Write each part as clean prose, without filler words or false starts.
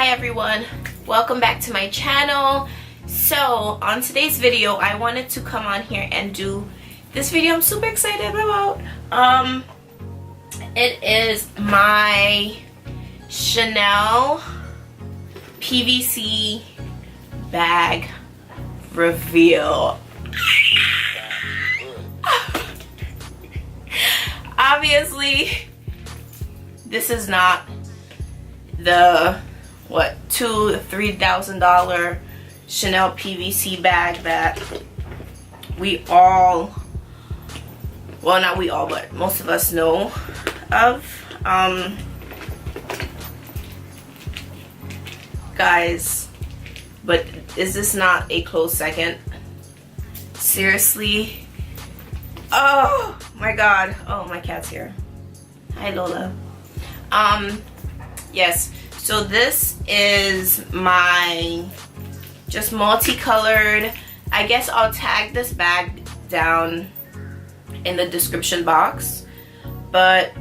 Hi everyone, welcome back to my channel. So on today's video I wanted to come on here and do this video I'm super excited about. It is my Chanel PVC bag reveal. Obviously this is not the $2,000 to $3,000 Chanel PVC bag that we all, well, not we all, but most of us know of. Guys, but is this not a close second? Seriously? Oh my god. Oh, my cat's here. Hi Lola. Yes, so this is my just multicolored, I guess I'll tag this bag down in the description box, but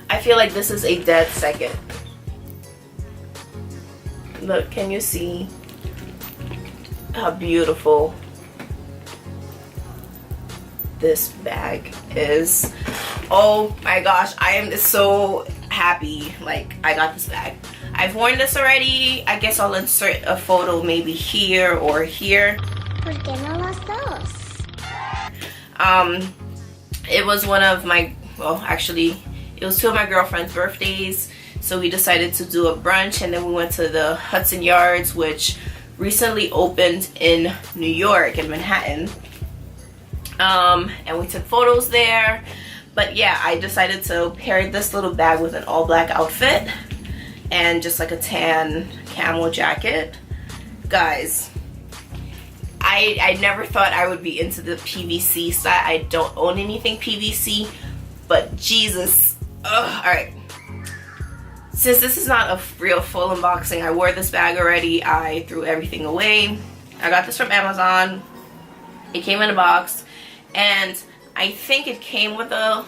I feel like this is a dead second. Look, can you see how beautiful this bag is? Oh my gosh, I am so happy like I got this bag. I've worn this already. I guess I'll insert a photo maybe here or here. It was one of my, well, actually it was two of my girlfriend's birthdays, so we decided to do a brunch, and then we went to the Hudson Yards, which recently opened in New York, in Manhattan, and we took photos there. But yeah, I decided to pair this little bag with an all black outfit and just like a tan camel jacket. Guys, I never thought I would be into the PVC side. I don't own anything PVC, but Jesus. Alright, since this is not a real full unboxing, I wore this bag already. I threw everything away. I got this from Amazon. It came in a box, and I think it came with a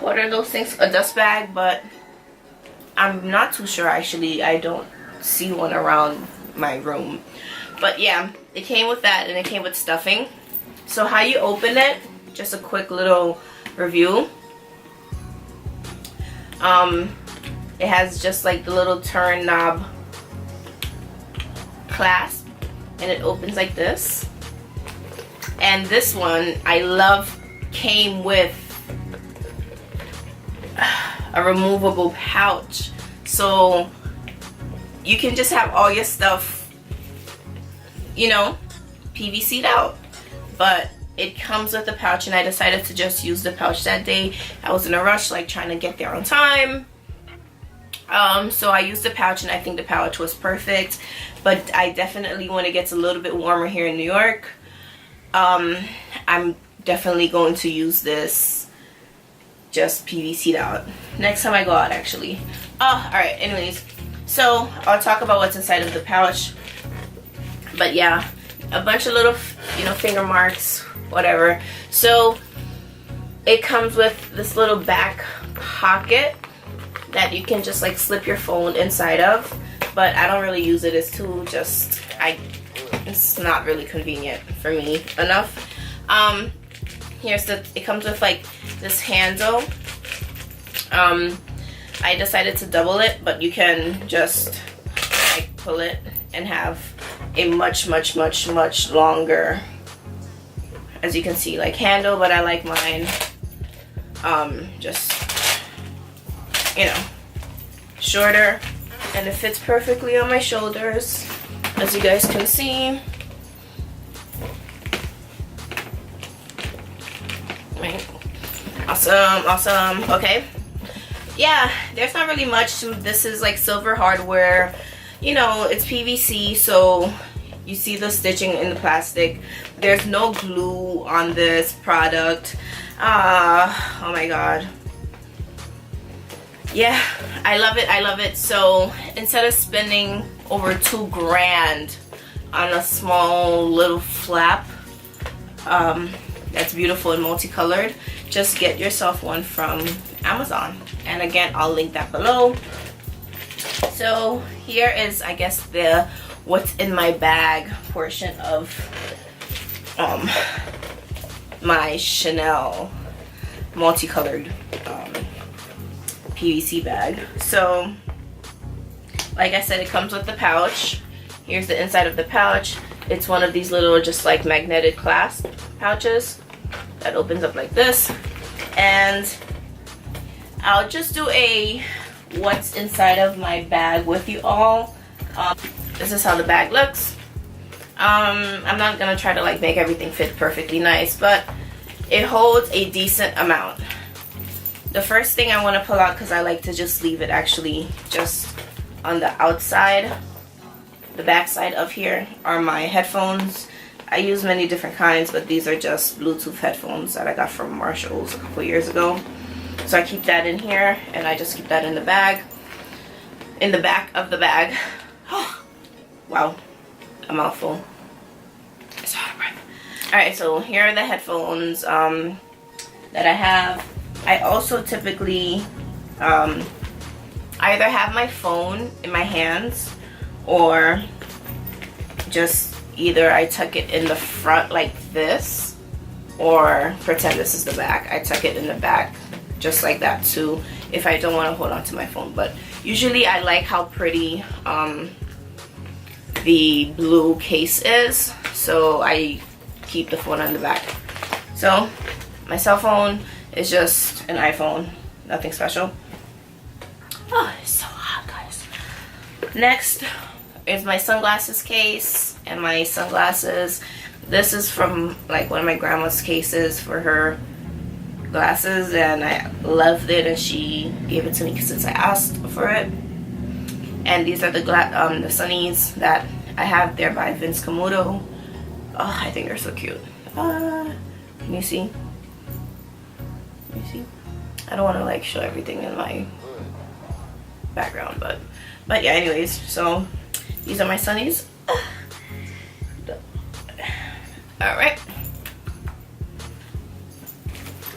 what are those things, a dust bag, but I'm not too sure actually. I don't see one around my room, but yeah, it came with that, and it came with stuffing. So how you open it, just a quick little review. It has just like the little turn knob clasp, and it opens like this. And this one, I love, came with a removable pouch, so you can just have all your stuff, you know, PVC'd out. But it comes with a pouch, and I decided to just use the pouch that day. I was in a rush, like trying to get there on time. So I used the pouch, and I think the pouch was perfect. But I definitely, when it gets a little bit warmer here in New York, I'm definitely going to use this just PVC'd out next time I go out, actually. Alright, anyways, so I'll talk about what's inside of the pouch. But yeah, a bunch of little, you know, finger marks, whatever. So it comes with this little back pocket that you can just like slip your phone inside of, but I don't really use it. It's too just, it's not really convenient for me enough. It comes with like this handle. I decided to double it, but you can just like pull it and have a much longer, as you can see, like handle, but I like mine just, you know, shorter, and it fits perfectly on my shoulders, as you guys can see. Right. Awesome. Okay, yeah, there's not really much to this. Is like silver hardware, you know, it's PVC, so you see the stitching in the plastic. There's no glue on this product. Oh my god, yeah, I love it. So instead of spending over $2 grand on a small little flap that's beautiful and multicolored, just get yourself one from Amazon, and again I'll link that below. So here is, I guess, the what's in my bag portion of my Chanel multicolored PVC bag. So like I said, it comes with the pouch. Here's the inside of the pouch. It's one of these little just like magnetic clasp pouches that opens up like this. And I'll just do a what's inside of my bag with you all. This is how the bag looks. I'm not gonna try to like make everything fit perfectly nice, but it holds a decent amount. The first thing I want to pull out, because I like to just leave it actually just on the outside, the back side of here, are my headphones. I use many different kinds, but these are just Bluetooth headphones that I got from Marshall's a couple years ago. So I keep that in here, and I just keep that in the bag, in the back of the bag. Wow, a mouthful. It's out of breath. Alright, so here are the headphones that I have. I also typically either have my phone in my hands, or just either I tuck it in the front like this, or pretend this is the back. I tuck it in the back just like that too, if I don't want to hold on to my phone. But usually I like how pretty the blue case is, so I keep the phone on the back. So my cell phone is just an iPhone, nothing special. Oh, it's so hot, guys. Next is my sunglasses case, and my sunglasses, this is from like one of my grandma's cases for her glasses, and I loved it, and she gave it to me since I asked for it. And these are the sunnies that I have. They're by Vince Camuto. Oh, I think they're so cute. Can you see? Can you see? I don't want to like show everything in my background, but yeah, anyways, so these are my sunnies. Alright,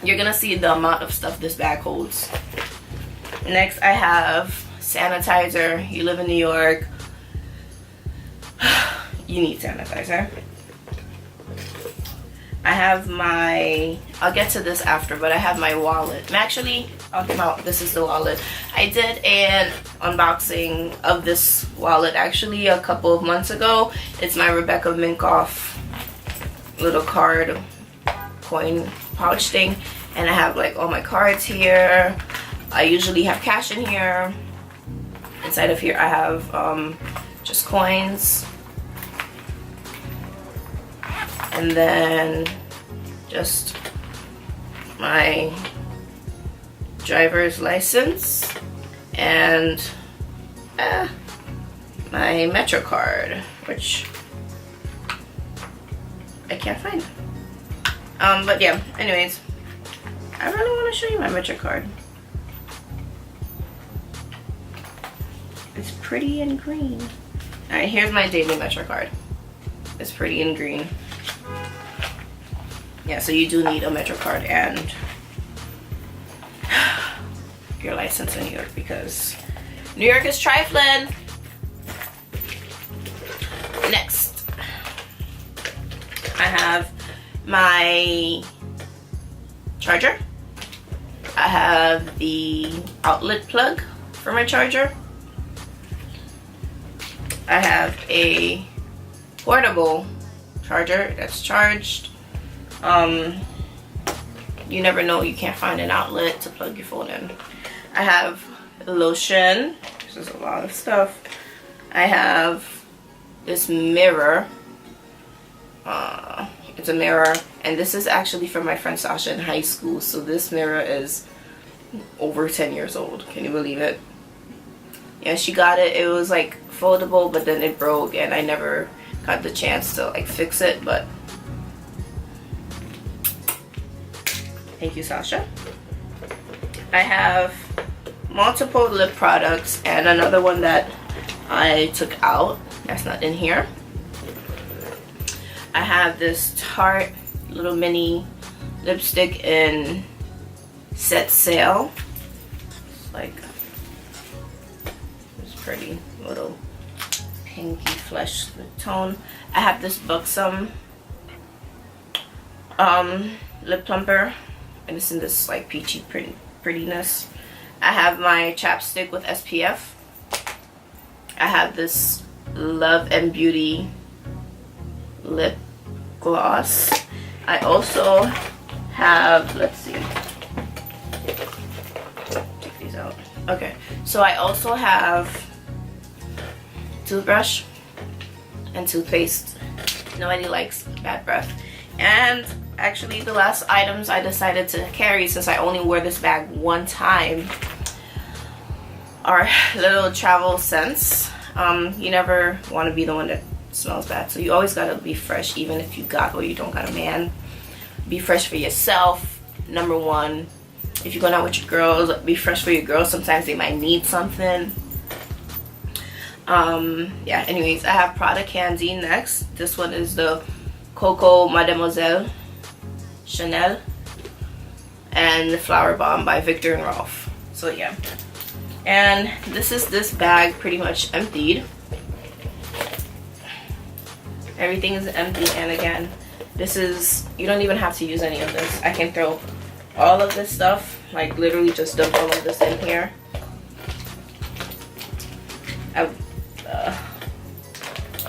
you're gonna see the amount of stuff this bag holds. Next, I have sanitizer. You live in New York, you need sanitizer. I have my, I'll get to this after, but I have my wallet. Actually, I'll come out, this is the wallet. I did an unboxing of this wallet actually a couple of months ago. It's my Rebecca Minkoff little card coin pouch thing, and I have like all my cards here. I usually have cash in here. Inside of here I have just coins, and then just my driver's license and my Metro card, which I can't find. But yeah, anyways, I really want to show you my Metro card. It's pretty and green. Alright, here's my daily Metro card. It's pretty and green. Yeah, so you do need a Metro card and your license in New York, because New York is trifling. Next, I have my charger. I have the outlet plug for my charger. I have a portable charger that's charged. You never know, you can't find an outlet to plug your phone in. I have lotion. This is a lot of stuff. I have this mirror. It's a mirror, and this is actually from my friend Sasha in high school, so this mirror is over 10 years old. Can you believe it? Yeah, she got it. It was like foldable, but then it broke, and I never got the chance to like fix it, but thank you, Sasha. I have multiple lip products, and another one that I took out that's not in here. I have this Tarte little mini lipstick in Set Sail. like this pretty little pinky flesh tone. I have this Buxom lip plumper, and it's in this like peachy prettiness. I have my chapstick with SPF. I have this Love and Beauty lip gloss. I also have, let's see, take these out. Okay, so I also have toothbrush and toothpaste. Nobody likes bad breath. And actually the last items I decided to carry, since I only wore this bag one time, are little travel scents. You never want to be the one that smells bad, so you always gotta be fresh, even if you got or you don't got a man. Be fresh for yourself, number one. If you're going out with your girls, be fresh for your girls. Sometimes they might need something. Yeah, anyways, I have Prada Candy next. This one is the Coco Mademoiselle Chanel, and the Flower Bomb by Victor and Rolf. So yeah, and this bag pretty much emptied. Everything is empty, and again, this is, you don't even have to use any of this. I can throw all of this stuff, like literally just dump all of this in here. I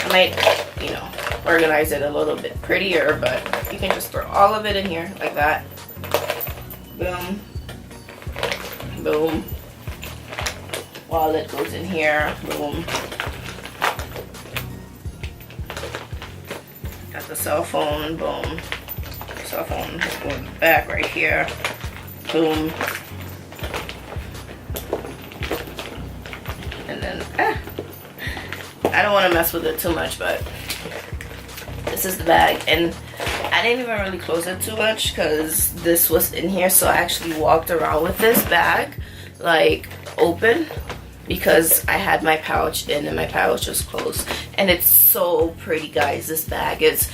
might, you know, organize it a little bit prettier, but you can just throw all of it in here like that. Boom, boom. Wallet goes in here. Boom. Got the cell phone. Boom. Cell phone going back right here. Boom. And then I don't want to mess with it too much, but this is the bag, and I didn't even really close it too much because this was in here, so I actually walked around with this bag like open because I had my pouch in and my pouch was closed. And it's so pretty, guys. This bag is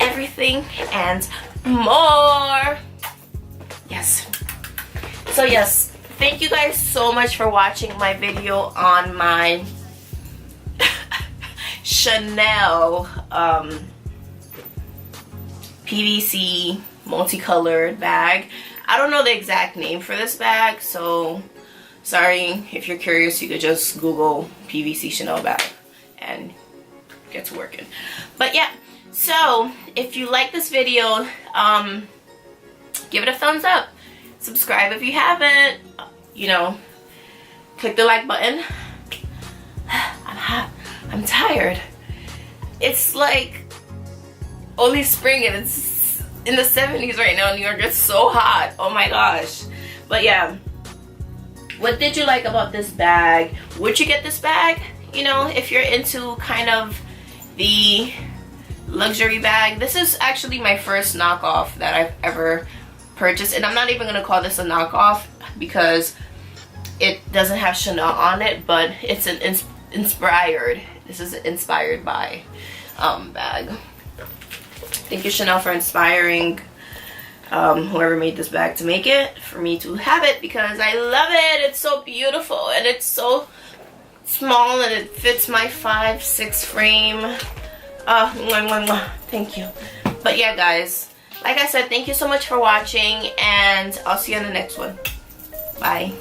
everything and more. Yes. So yes, thank you guys so much for watching my video on my Chanel PVC multicolored bag. I don't know the exact name for this bag, so sorry. If you're curious, you could just Google PVC Chanel bag and get to working. But yeah, so if you like this video, give it a thumbs up. Subscribe if you haven't. You know, click the like button. I'm hot. I'm tired. It's like only spring and it's in the 70s right now in New York. It's so hot. Oh my gosh. But yeah, what did you like about this bag? Would you get this bag? You know, if you're into kind of the luxury bag. This is actually my first knockoff that I've ever purchased, and I'm not even gonna call this a knockoff because it doesn't have Chanel on it, but it's an inspired. This is an inspired by bag. Thank you, Chanel, for inspiring whoever made this bag to make it for me to have it, because I love it. It's so beautiful and it's so small and it fits my 5'6" frame. Mwah, mwah, mwah. Thank you. But yeah, guys, like I said, thank you so much for watching, and I'll see you on the next one. Bye.